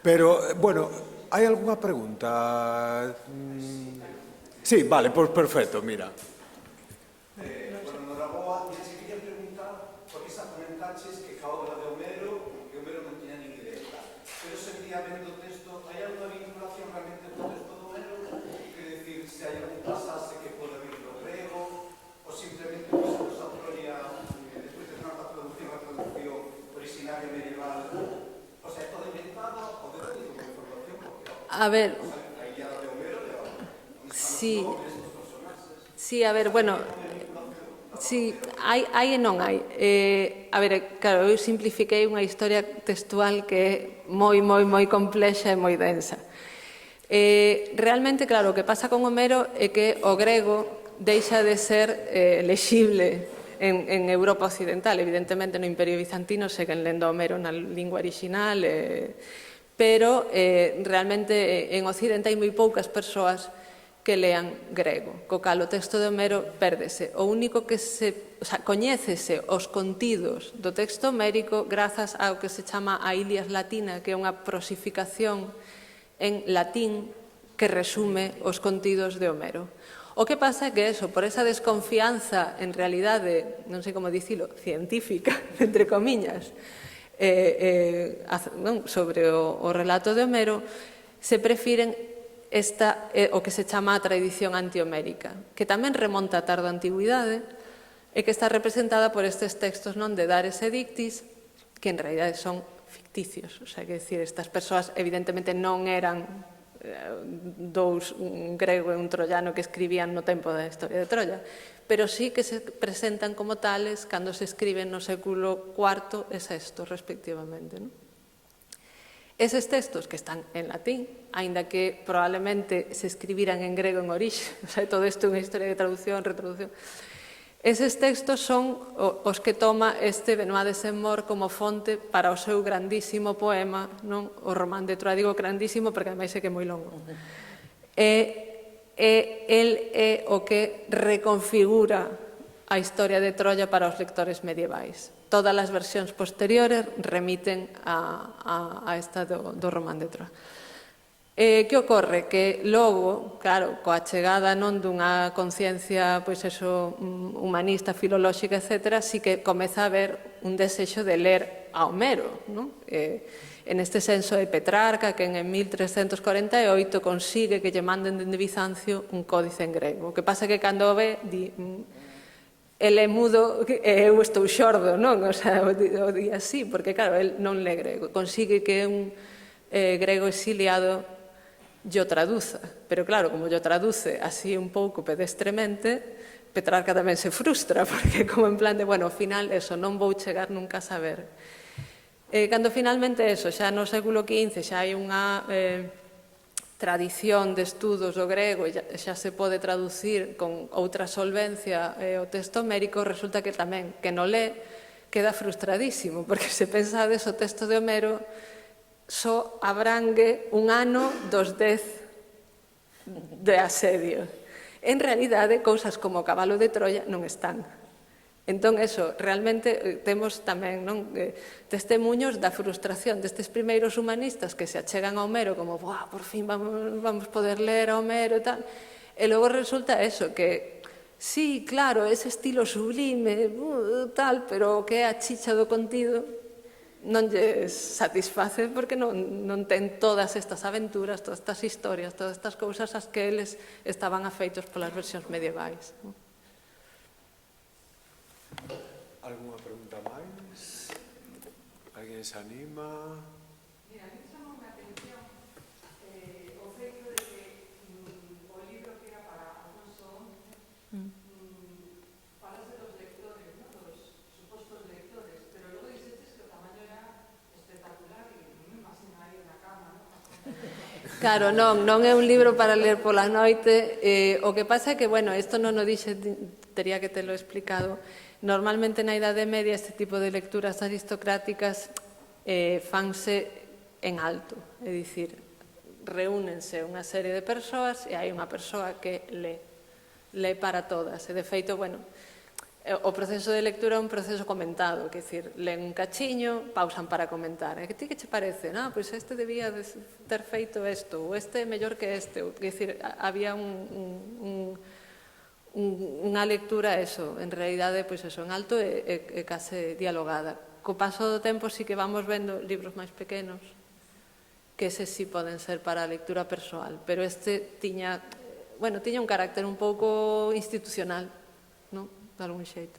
Pero, bueno, hai algunha pregunta? Sí, vale, pois perfecto, mira. Bueno, Noraboa, se quería preguntar por que xa comentaches que ca obra de Homero, que Homero non tiña nin idea. Pero seguía vendo o texto, hai alguna vinculación realmente co texto de Homero? Quer decir, se hai algún pasaje que pode vir do grego, ou simplemente pues, a autoría, despois de tanta traducción, a traducción originaria medieval, o sea, todo inventado, o de todo como información, porque A ver, a Ilíada de Homero, sí, sí, a ver, bueno, sí, hai e non hai. A ver, claro, eu simplifiquei unha historia textual que é moi complexa e moi densa. Realmente, claro, o que pasa con Homero é que o grego deixa de ser lexible en Europa occidental. Evidentemente, no Imperio Bizantino seguen lendo Homero na lingua orixinal, pero realmente en Occidente hai moi poucas persoas que lean grego, co cal o texto de Homero pérdese. O único que coñécese os contidos do texto homérico grazas ao que se chama a Ilias Latina, que é unha prosificación en latín que resume os contidos de Homero. O que pasa é que eso, por esa desconfianza en realidade, non sei como dicilo, científica, entre comiñas, sobre o relato de Homero, se prefiren o que se chama a tradición antihomérica, que tamén remonta a tarda antigüidade e que está representada por estes textos non de Dares e Dictis, que en realidade son ficticios. O sea, que decir, estas persoas evidentemente non eran dous, un grego e un troiano que escribían no tempo da historia de Troia, pero sí que se presentan como tales cando se escriben no século IV e VI, respectivamente, non? Eses textos que están en latín, aínda que probablemente se escribiran en grego en orixe, o sea, todo isto é unha historia de traducción, retraducción. Eses textos son os que toma este Benoît de Saint-Maur como fonte para o seu grandísimo poema, non? O Román de Troia. Digo grandísimo porque ademais é que é moi longo. El é o que reconfigura a historia de Troia para os lectores medievais. Todas as versións posteriores remiten a esta do Román de Troia. Que ocorre? Que logo, claro, coa chegada non dunha conciencia humanista, filolóxica, etc., sí que comeza a haber un desexo de ler a Homero, non? En este senso é Petrarca, que en 1348 consigue que lle manden dende Bizancio un códice en grego. O que pasa é que cando o ve, di... ele é mudo e eu estou xordo, non? O sea, o di así, porque claro, el non lé grego. Consigue que un grego exiliado yo traduza, pero claro, como yo traduce así un pouco pedestremente, Petrarca tamén se frustra, porque como en plan de, bueno, ao final, eso, non vou chegar nunca a saber. Cando finalmente eso, xa no século XV, xa hai unha tradición de estudos do grego e xa se pode traducir con outra solvencia o texto homérico, resulta que tamén, que non lé, queda frustradísimo, porque se pensades o texto de Homero só abrangue un ano dos 10 de asedio. En realidade, cousas como o cabalo de Troia non están. Entón, eso, realmente temos tamén testemunhos da frustración destes primeiros humanistas que se achegan a Homero como, por fin vamos poder ler a Homero e tal, e logo resulta eso, que sí, claro, ese estilo sublime, tal, pero o que é a chicha do contido non lles satisface porque non ten todas estas aventuras, todas estas historias, todas estas cousas as que eles estaban afeitos polas versións medievais. Alguna pregunta máis? Alguén se anima? Mira, a mí chamou a atención o feito de que o libro que era para Alfonso XI falase dos lectores, dos supostos lectores, pero logo dixetes que o tamaño era espectacular e non me imagino aí na cama, non? Claro, non é un libro para ler pola noite. O que pasa é que, bueno, isto non o dixe, tería que te lo explicado. Normalmente na Idade Media este tipo de lecturas aristocráticas fanse en alto, é dicir, reúnense unha serie de persoas e hai unha persoa que lé para todas. E de feito, bueno, O proceso de lectura é un proceso comentado, que decir, len un cachiño, pausan para comentar. E que ti que che parece? No, pois este debía ter feito isto, ou este é mellor que este. Que decir, había unha lectura, eso, en realidade, pois eso, en alto e case dialogada. Co paso do tempo sí que vamos vendo libros máis pequenos, que ese sí poden ser para a lectura persoal, pero este tiña un carácter un pouco institucional, non? De algún xeito.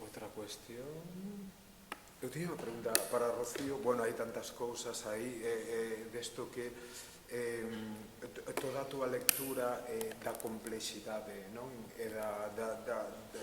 Outra cuestión... Eu tiña unha pregunta para Rocío. Bueno, hai tantas cousas aí desto que toda a túa lectura da complexidade, non? E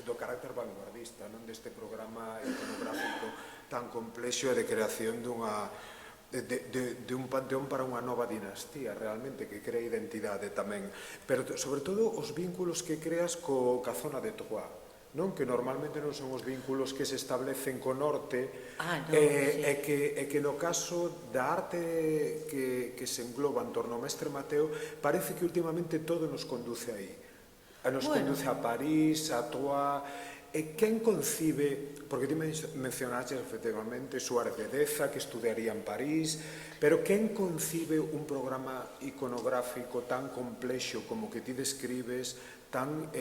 do carácter vanguardista, non? Deste programa iconográfico tan complexo e de creación dunha de un panteón para unha nova dinastía realmente que crea identidade tamén, pero sobre todo os vínculos que creas ca zona de Troyes, non? Que normalmente non son os vínculos que se establecen co norte e que no caso da arte que se engloba en torno ao Mestre Mateo parece que últimamente todo nos conduce aí, nos conduce a París, a Troyes. E quen concibe, porque ti mencionaste efectivamente Suárez de Deza, que estudaría en París, pero quen concibe un programa iconográfico tan complexo como que ti describes, tan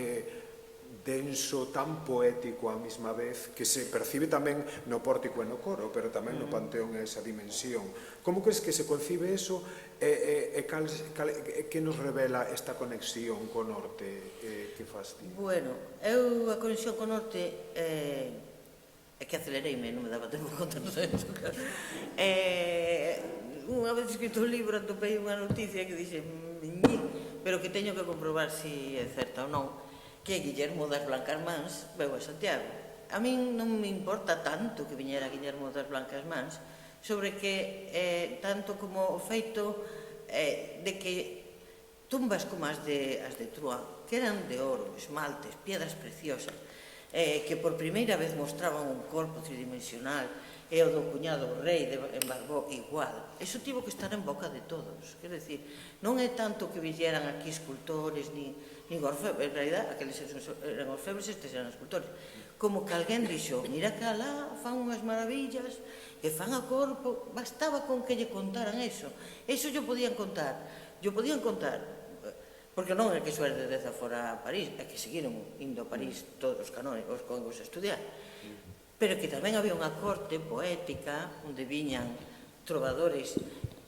denso, tan poético á mesma vez, que se percibe tamén no pórtico e no coro, pero tamén no panteón esa dimensión. Como crees que se concibe eso e que nos revela esta conexión co norte que faz ti? Bueno, eu a conexión co norte é que acelereime, non me daba tempo de contar todo eso, claro. Unha vez escrito un libro atopei unha noticia que dixe pero que teño que comprobar se é certa ou non, que Guillermo das Blancas Mans veu a Santiago. A min non me importa tanto que viñera Guillermo das Blancas Mans, sobre que tanto como o feito de que tumbas como as de Troyes, que eran de oro, esmaltes, piedras preciosas, que por primeira vez mostraban un corpo tridimensional, e o do cuñado rei en Barbó igual. Eso tivo que estar en boca de todos. Quer decir, non é tanto que vieran aquí escultores, nin orfebres, en realidad, aqueles eran orfebres, estes eran escultores. Como que alguén dixo, mira que alá fan unhas maravillas, que fan a corpo, bastaba con que lle contaran eso. Eso yo podían contar, porque non é que Suárez de Deza fora a París, é que seguiron indo a París todos os canónigos, os congos a estudiar. Pero que tamén había unha corte poética onde viñan trovadores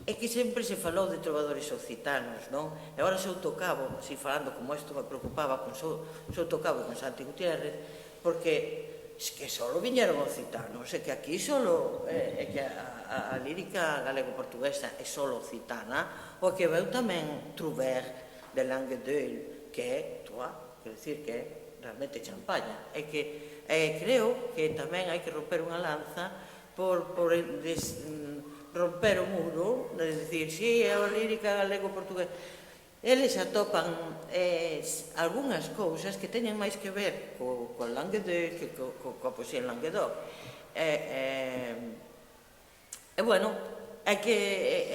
e que sempre se falou de trovadores occitanos, non? E agora Soutocabo, así falando como isto me preocupaba con Soutocabo e con Santi Gutiérrez, porque que só viñeron occitanos, e que aquí só é que a lírica galego-portuguesa é só occitana, o que veu tamén Troubert de Languedoc, que é Troyes, quer dicir que é realmente Champaña, e que creo que tamén hai que romper unha lanza por romper o muro, de dicir, si, é a lírica galego-portuguesa. Eles atopan algunhas cousas que teñen máis que ver co Languedoc que coa poesía en Languedoc. E, bueno,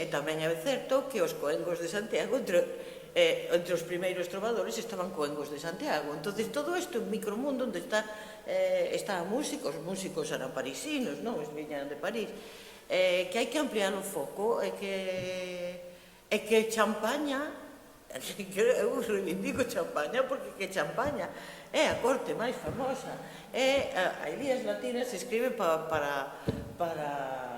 tamén é certo que os coengos de Santiago, entre os primeiros trovadores estaban coengos de Santiago. Entonces todo isto é un micromundo onde está a música, os músicos eran parisinos, non? Os viñan de París, que hai que ampliar o foco, e que Champaña, eu reivindico Champaña, porque Champaña é a corte máis famosa, a Ilías Latinas se escribe para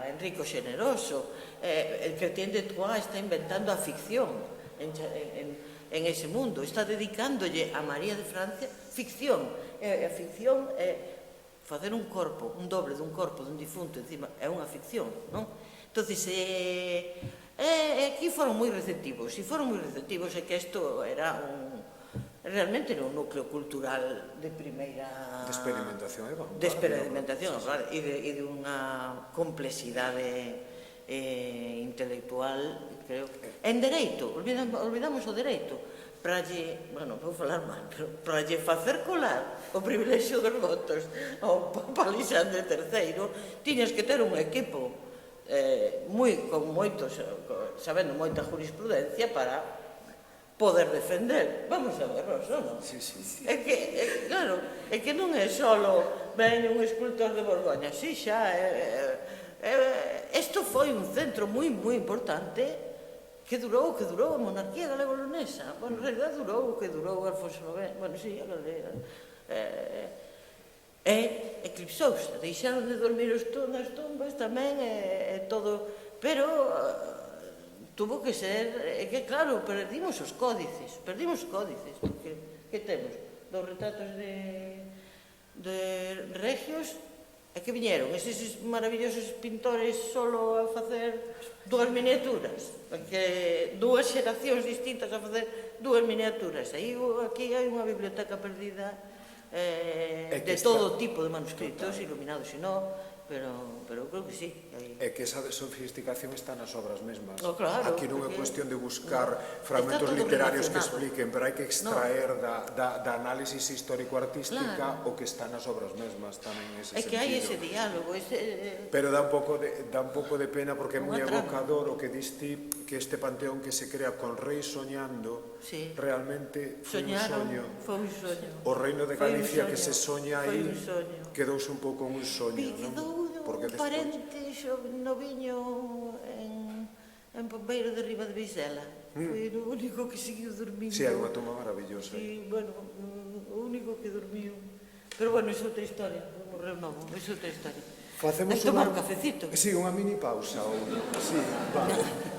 Enrico Xeneroso, el Cretien de Troyes está inventando a ficción en ese mundo, está dedicándolle a María de Francia ficción, e a ficción é facer un corpo, un doble dun corpo dun difunto encima, é unha ficción, non? Entonces, aquí foron moi receptivos, é que isto era realmente un núcleo cultural de primeira... De experimentación, de experimentación, claro, e de unha complexidade intelectual, creo. En dereito, olvidamos o dereito, para lle, bueno, vou falar mal, pero para lle facer colar o privilexio dos votos ao Papa Alexandre III, tiñas que ter un equipo sabendo moita jurisprudencia para poder defender. Vamos a ver, Rosa, non? Sí, sí, sí. É que, claro, é que non é solo ven un escultor de Borgoña, si xa, isto foi un centro moi importante que durou a monarquía galego-leonesa. Bueno, en realidad durou o que durou Alfonso IX, bueno, si, a galera. E eclipsouse, deixaron de dormir nas tumbas tamén e todo, pero tuvo que ser, é que claro, perdimos os códices, porque que temos? Dos retratos de regios, e que viñeron eses maravillosos pintores solo a facer dúas miniaturas, porque dúas xeracións distintas a facer dúas miniaturas, e aquí hai unha biblioteca perdida de todo tipo de manuscritos, iluminados e non, pero creo que sí. É que esa sofisticación está nas obras mesmas. Claro, aquí non é cuestión de buscar fragmentos literarios que expliquen, pero hai que extraer da análisis histórico-artística o que está nas obras mesmas tamén ese sentido. É que hai ese diálogo. Pero dá un pouco de pena porque é moi evocador o que diste que este panteón que se crea con reis soñando realmente foi un soño. Foi un soño. O reino de Galicia que se soña aí quedouse un pouco un soño, non? Un parente noviño en Pombeiro de Riba de Vizela. Foi o único que seguiu dormindo. Si, é unha toma maravillosa. Sí, bueno, o único que dormiu. Pero bueno, é outra historia. Morreu novo, é outra historia. Facemos tomar un cafecito. Sí, unha mini pausa. Sí, vale.